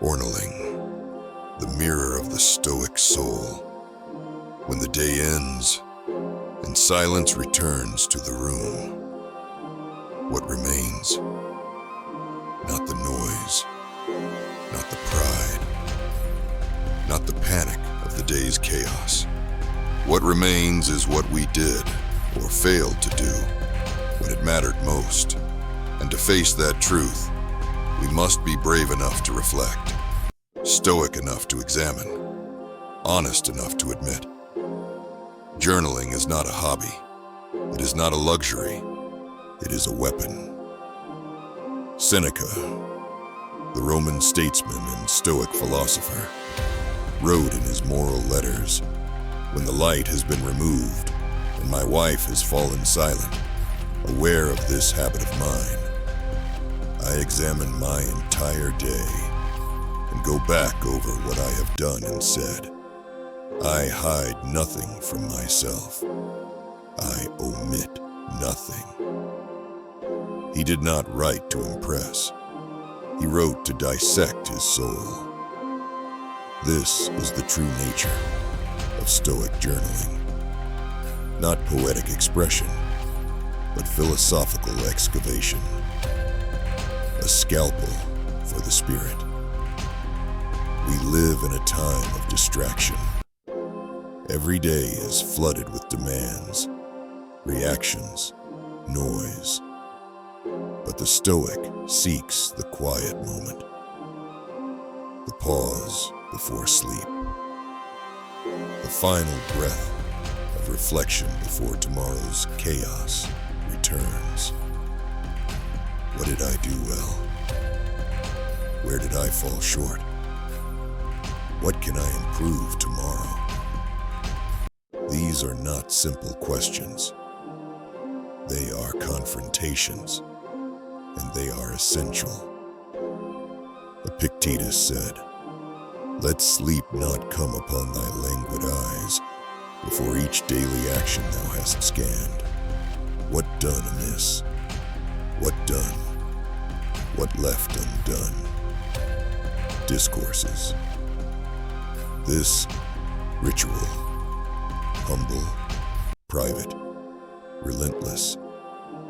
Journaling, the mirror of the Stoic soul. When the day ends and silence returns to the room, what remains? Not the noise, not the pride, not the panic of the day's chaos. What remains is what we did or failed to do when it mattered most. And to face that truth, we must be brave enough to reflect, stoic enough to examine, honest enough to admit. Journaling is not a hobby. It is not a luxury. It is a weapon. Seneca, the Roman statesman and Stoic philosopher, wrote in his moral letters, "When the light has been removed and my wife has fallen silent, aware of this habit of mine, I examine my entire day and go back over what I have done and said. I hide nothing from myself. I omit nothing." He did not write to impress. He wrote to dissect his soul. This is the true nature of Stoic journaling. Not poetic expression, but philosophical excavation. A scalpel for the spirit. We live in a time of distraction. Every day is flooded with demands, reactions, noise. But the Stoic seeks the quiet moment, the pause before sleep, the final breath of reflection before tomorrow's chaos returns. What did I do well? Where did I fall short? What can I improve tomorrow? These are not simple questions. They are confrontations, and they are essential. Epictetus said, "Let sleep not come upon thy languid eyes before each daily action thou hast scanned. What done amiss? What done? What left undone?" Discourses. This ritual, humble, private, relentless,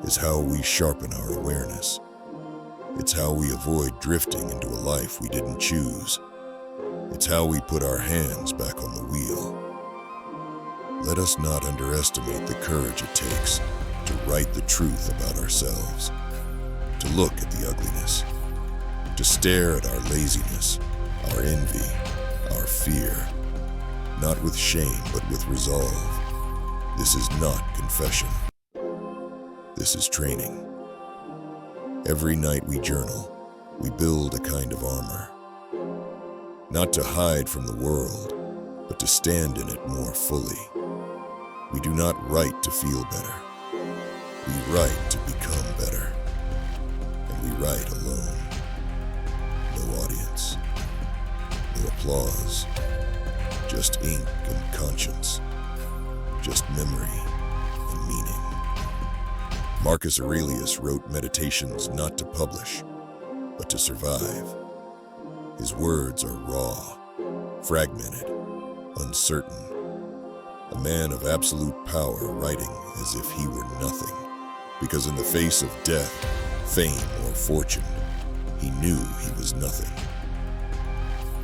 is how we sharpen our awareness. It's how we avoid drifting into a life we didn't choose. It's how we put our hands back on the wheel. Let us not underestimate the courage it takes to write the truth about ourselves, to look at the ugliness, to stare at our laziness, our envy, our fear, not with shame but with resolve. This is not confession. This is training. Every night we journal, we build a kind of armor. Not to hide from the world, but to stand in it more fully. We do not write to feel better. We write to become better. And we write alone. No audience. No applause. Just ink and conscience. Just memory and meaning. Marcus Aurelius wrote meditations not to publish, but to survive. His words are raw, fragmented, uncertain. A man of absolute power writing as if he were nothing, because in the face of death, fame, or fortune, he knew he was nothing,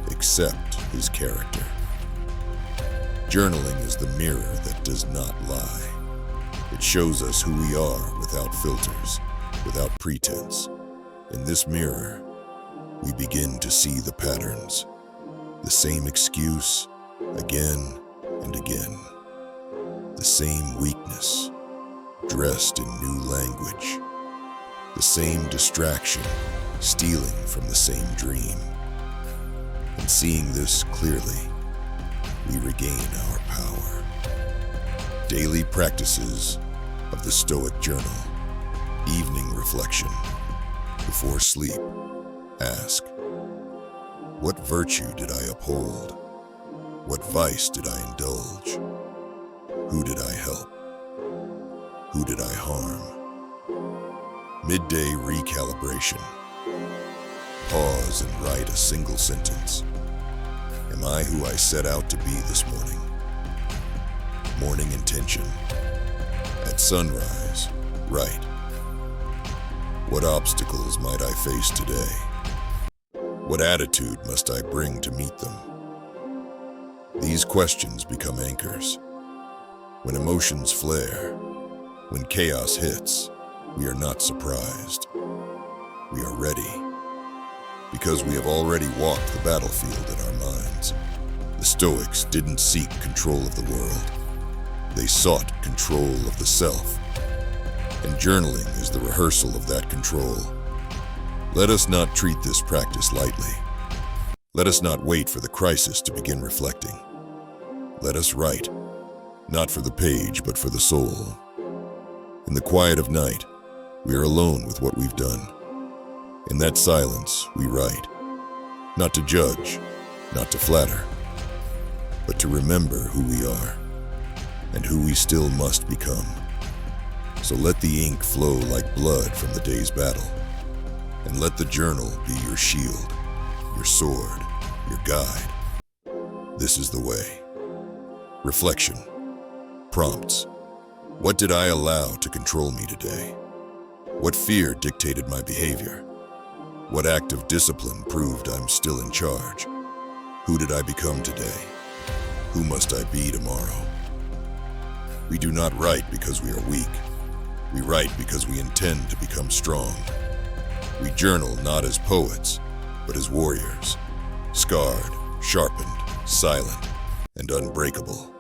except his character. Journaling is the mirror that does not lie. It shows us who we are without filters, without pretense. In this mirror, we begin to see the patterns, the same excuse again and again, the same weakness dressed in new language, the same distraction stealing from the same dream. And seeing this clearly, we regain our power. Daily practices of the Stoic Journal. Evening reflection. Before sleep, ask, what virtue did I uphold? What vice did I indulge? Who did I help? Who did I harm? Midday recalibration. pause and write a single sentence. Am I who I set out to be this morning? Morning intention. At sunrise, write. What obstacles might I face today? What attitude must I bring to meet them? These questions become anchors. When emotions flare, when chaos hits, we are not surprised. We are ready, because we have already walked the battlefield in our minds. The Stoics didn't seek control of the world. They sought control of the self. And journaling is the rehearsal of that control. Let us not treat this practice lightly. Let us not wait for the crisis to begin reflecting. Let us write, not for the page, but for the soul. In the quiet of night, we are alone with what we've done. In that silence, we write, not to judge, not to flatter, but to remember who we are and who we still must become. So let the ink flow like blood from the day's battle, and let the journal be your shield, your sword, your guide. This is the way. Reflection. Prompts. What did I allow to control me today? What fear dictated my behavior? What act of discipline proved I'm still in charge? Who did I become today? Who must I be tomorrow? We do not write because we are weak. We write because we intend to become strong. We journal not as poets, but as warriors, scarred, sharpened, silent, and unbreakable.